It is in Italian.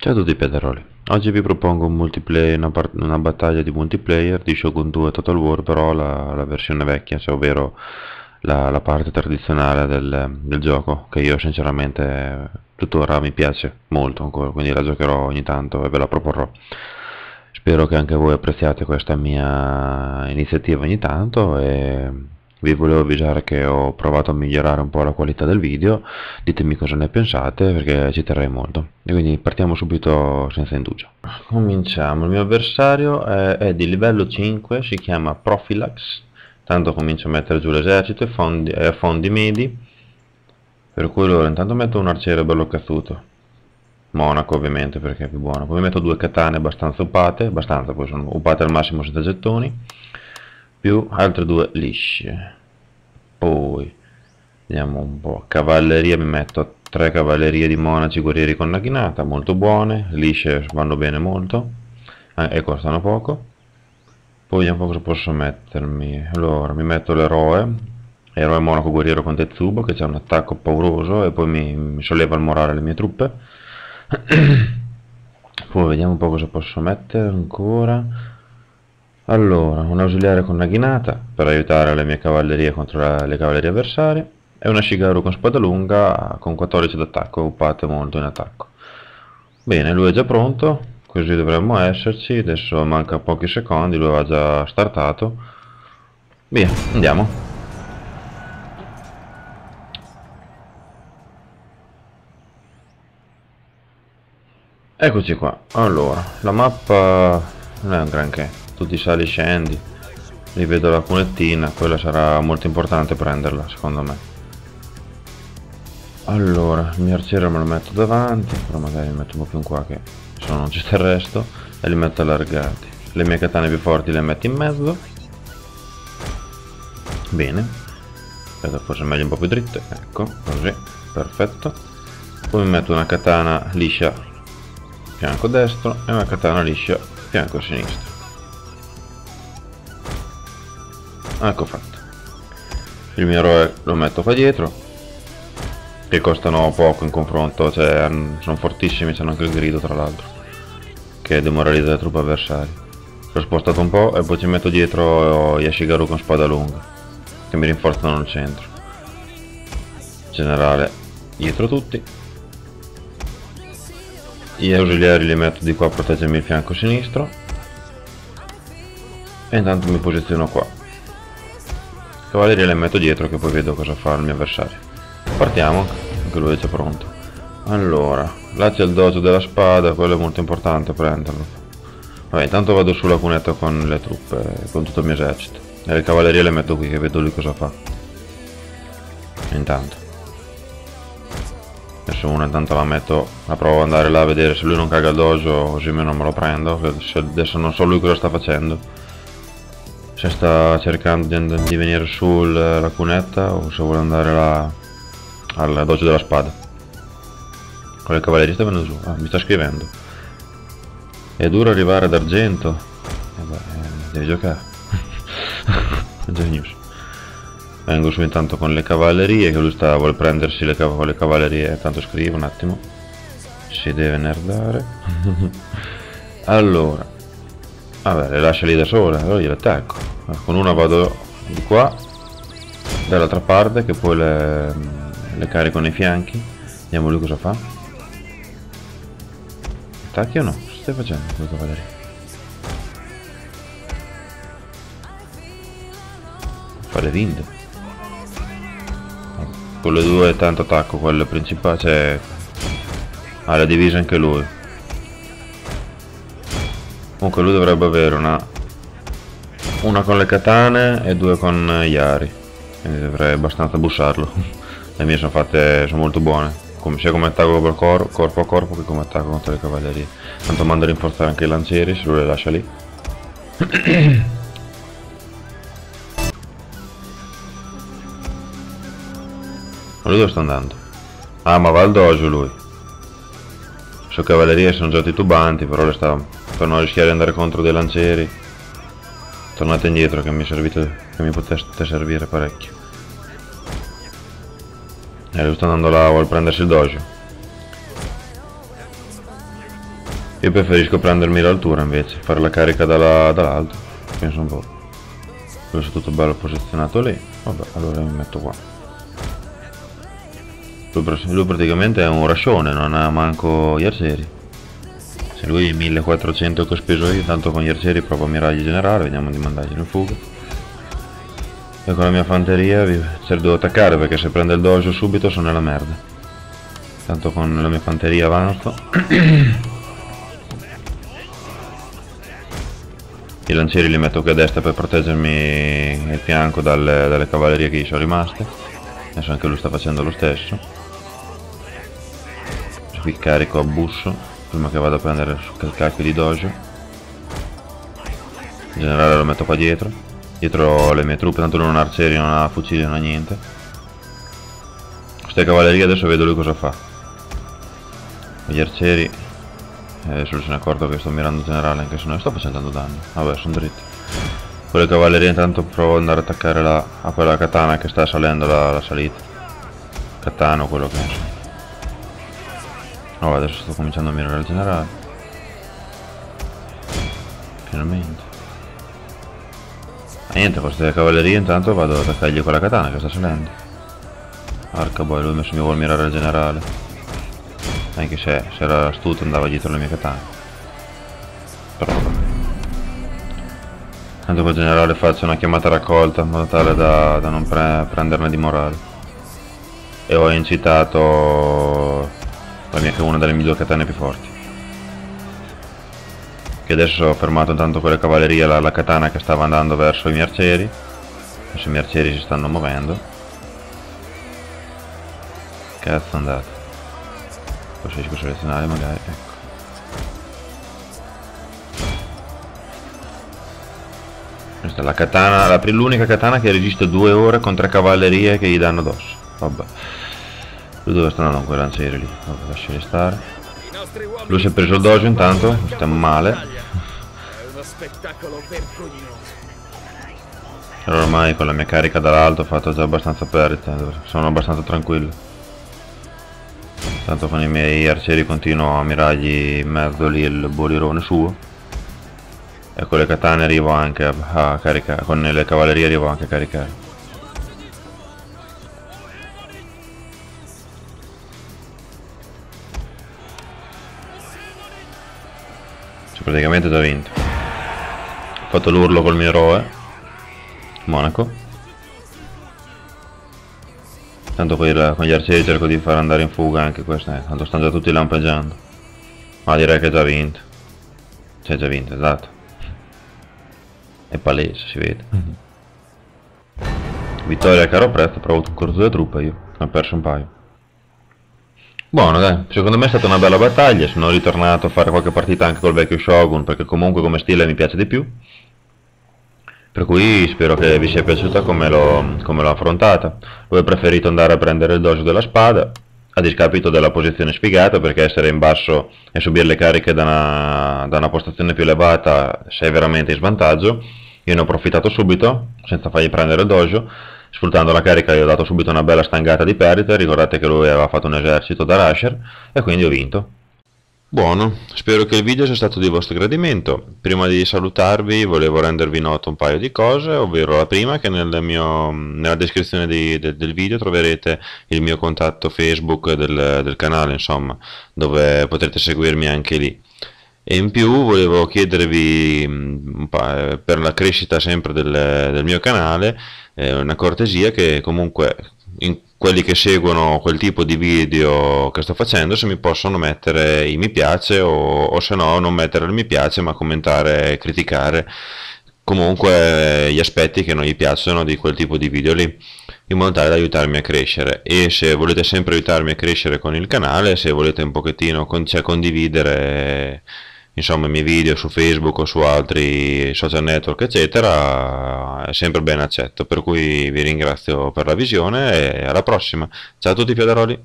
Ciao a tutti piaderoli, oggi vi propongo un multiplayer, una battaglia di multiplayer di Shogun 2 Total War, però la versione vecchia, cioè ovvero la parte tradizionale del gioco, che io sinceramente tuttora mi piace molto ancora, quindi la giocherò ogni tanto e ve la proporrò. Spero che anche voi apprezziate questa mia iniziativa ogni tanto e vi volevo avvisare che ho provato a migliorare un po' la qualità del video, ditemi cosa ne pensate perché ci terrei molto. E quindi partiamo subito senza indugio. Cominciamo, il mio avversario è di livello 5, si chiama Prophylax, tanto comincio a mettere giù l'esercito e a fondi medi, per cui allora intanto metto un arciere bello cazzuto. Monaco ovviamente perché è più buono, poi metto due katane abbastanza upate, poi sono upate al massimo 7 gettoni, più altre due lisce. Poi vediamo un po', cavalleria, mi metto 3 cavallerie di monaci guerrieri con naginata, molto buone, lisce vanno bene molto e costano poco. Poi vediamo cosa posso mettermi, allora mi metto l'eroe monaco guerriero con Tetsubo che ha un attacco pauroso e poi mi solleva il morale alle mie truppe. Poi vediamo un po' cosa posso mettere ancora. Allora, un ausiliare con naginata per aiutare le mie cavallerie contro le cavallerie avversarie e una Shigaru con spada lunga con 14 d'attacco, upate molto in attacco. Bene, lui è già pronto, così dovremmo esserci, adesso manca pochi secondi, lui aveva già startato. Via, andiamo. Eccoci qua, allora, la mappa non è un granché, tutti sali e scendi, lì vedo la cunettina, quella sarà molto importante prenderla secondo me. Allora, il mio arciere me lo metto davanti, però magari mi metto un po' più in qua che se no non ci sta il resto, e li metto allargati. Le mie katane più forti le metto in mezzo. Bene, aspetta, forse è meglio un po' più dritte, ecco, così, perfetto. Poi mi metto una katana liscia fianco destro e una katana liscia fianco sinistro. Ecco fatto. Il mio eroe lo metto qua dietro, che costano poco in confronto, cioè sono fortissimi, c'hanno anche il grido tra l'altro che demoralizza le truppe avversarie. L'ho spostato un po' e poi ci metto dietro Yashigaru con spada lunga che mi rinforzano il centro. Generale dietro tutti. Gli ausiliari li metto di qua a proteggermi il fianco sinistro e intanto mi posiziono qua. Cavalleria le metto dietro che poi vedo cosa fa il mio avversario. Partiamo, anche lui è già pronto. Allora, là c'è il dojo della spada, quello è molto importante prenderlo. Vabbè, intanto vado sulla cunetta con le truppe, con tutto il mio esercito. E le cavallerie le metto qui che vedo lui cosa fa. Intanto adesso una intanto la provo ad andare là a vedere se lui non caga il dojo, così almeno me lo prendo. Adesso non so lui cosa sta facendo, se sta cercando di venire sulla cunetta o se vuole andare là al dojo della spada. Con le cavallerie sta venendo su, mi sta scrivendo. È duro arrivare ad argento, devi giocare. Genius. Vengo su intanto con le cavallerie, che lui vuole prendersi le cavallerie, tanto scrivo un attimo, si deve nerdare. Allora, vabbè, le lascia lì da sole, allora gliele attacco. Con una vado di qua, dall'altra parte, che poi le carico nei fianchi, vediamo lui cosa fa. Attacchi o no? Cosa stai facendo con le cavallerie? Fa le vinde. Con le due tanto attacco, quello principale, cioè ha la divisa anche lui. Comunque lui dovrebbe avere una con le katane e due con gli ari, quindi dovrei abbastanza bussarlo. Le mie sono molto buone, sia come attacco corpo a corpo che come attacco contro le cavallerie. Tanto mando a rinforzare anche i lancieri se lui le lascia lì. Lui dove sta andando? Ah, ma va al dojo lui. Le sue cavallerie sono già titubanti, però per non rischiare di andare contro dei lancieri. Tornate indietro che mi poteste servire parecchio. Lui sta andando là, vuole prendersi il dojo. Io preferisco prendermi l'altura invece, fare la carica dall'alto, penso un po'. Questo è tutto bello posizionato lì, vabbè, allora mi metto qua. Lui praticamente è un rascione, non ha manco gli arcieri. Se lui 1400 che ho speso io, tanto con gli arcieri provo a miragli generale, vediamo di mandarglielo in fuga. E con la mia fanteria devo attaccare perché se prende il dojo subito sono nella merda. Tanto con la mia fanteria avanzo. I lancieri li metto qui a destra per proteggermi il fianco dalle cavallerie che gli sono rimaste. Adesso anche lui sta facendo lo stesso. Qui carico a busso prima che vada a prendere il cacchio di dojo. In generale lo metto qua dietro. Dietro ho le mie truppe, tanto lui non ha arcieri, non ha fucili, non ha niente. Queste cavallerie adesso vedo lui cosa fa. Gli arcieri adesso se ne è accorto che sto mirando generale, anche se non sto facendo tanto danno. Vabbè, sono dritti. Con le cavallerie intanto provo ad andare ad attaccare a quella katana che sta salendo la salita. Katana o quello che è. Oh, adesso sto cominciando a mirare il generale. Finalmente. Niente, con queste cavallerie intanto vado ad attaccargli quella katana che sta salendo. Arca boy, lui adesso mi vuole mirare il generale. Anche se era astuto andava dietro le mie katane. Però tanto col generale faccio una chiamata raccolta in modo tale da non prenderne di morale. E ho incitato una delle mie due katane più forti. Che adesso ho fermato intanto con le cavallerie la katana che stava andando verso i miei arcieri. Adesso i miei arcieri si stanno muovendo. Cazzo è andato. Poi riesco a selezionare magari, ecco. Questa è la katana, l'unica katana che resiste 2 ore con 3 cavallerie che gli danno addosso. Vabbè. Lui dove stanno con quei lancieri lì? Vabbè, lasciali stare. Lui si è preso il dojo intanto, stiamo male. È uno spettacolo vergognoso. Allora ormai con la mia carica dall'alto ho fatto già abbastanza perdite, sono abbastanza tranquillo. Tanto con i miei arcieri continuo a mirargli in mezzo lì il bolirone suo. E con le katane arrivo anche a caricare, con le cavallerie arrivo anche a caricare. Cioè praticamente ho già vinto. Ho fatto l'urlo col mio eroe, Monaco. Tanto con gli arcieri cerco di far andare in fuga anche queste, tanto stanno già tutti lampeggiando. Ma direi che è già vinto. Cioè già vinto, esatto. È palese, si vede. Vittoria a caro prezzo, però ho avuto un corto delle truppe io. Ne ho perso un paio. Buono dai, secondo me è stata una bella battaglia, sono ritornato a fare qualche partita anche col vecchio Shogun, perché comunque come stile mi piace di più. Per cui spero che vi sia piaciuta come l'ho affrontata. Lui ha preferito andare a prendere il dojo della spada, a discapito della posizione sfigata, perché essere in basso e subire le cariche da una postazione più elevata sei veramente in svantaggio. Io ne ho approfittato subito, senza fargli prendere il dojo. Sfruttando la carica gli ho dato subito una bella stangata di perdite, ricordate che lui aveva fatto un esercito da rusher, e quindi ho vinto. Buono, spero che il video sia stato di vostro gradimento. Prima di salutarvi volevo rendervi noto un paio di cose, ovvero la prima che nella descrizione del video troverete il mio contatto Facebook del canale, insomma, dove potrete seguirmi anche lì. E in più volevo chiedervi, per la crescita sempre del mio canale, una cortesia che comunque quelli che seguono quel tipo di video che sto facendo, se mi possono mettere i mi piace o se no non mettere il mi piace ma commentare e criticare comunque gli aspetti che non gli piacciono di quel tipo di video lì, in modo tale da aiutarmi a crescere. E se volete sempre aiutarmi a crescere con il canale, se volete un pochettino condividere insomma i miei video su Facebook o su altri social network eccetera, è sempre ben accetto, per cui vi ringrazio per la visione e alla prossima. Ciao a tutti Fiodaroli.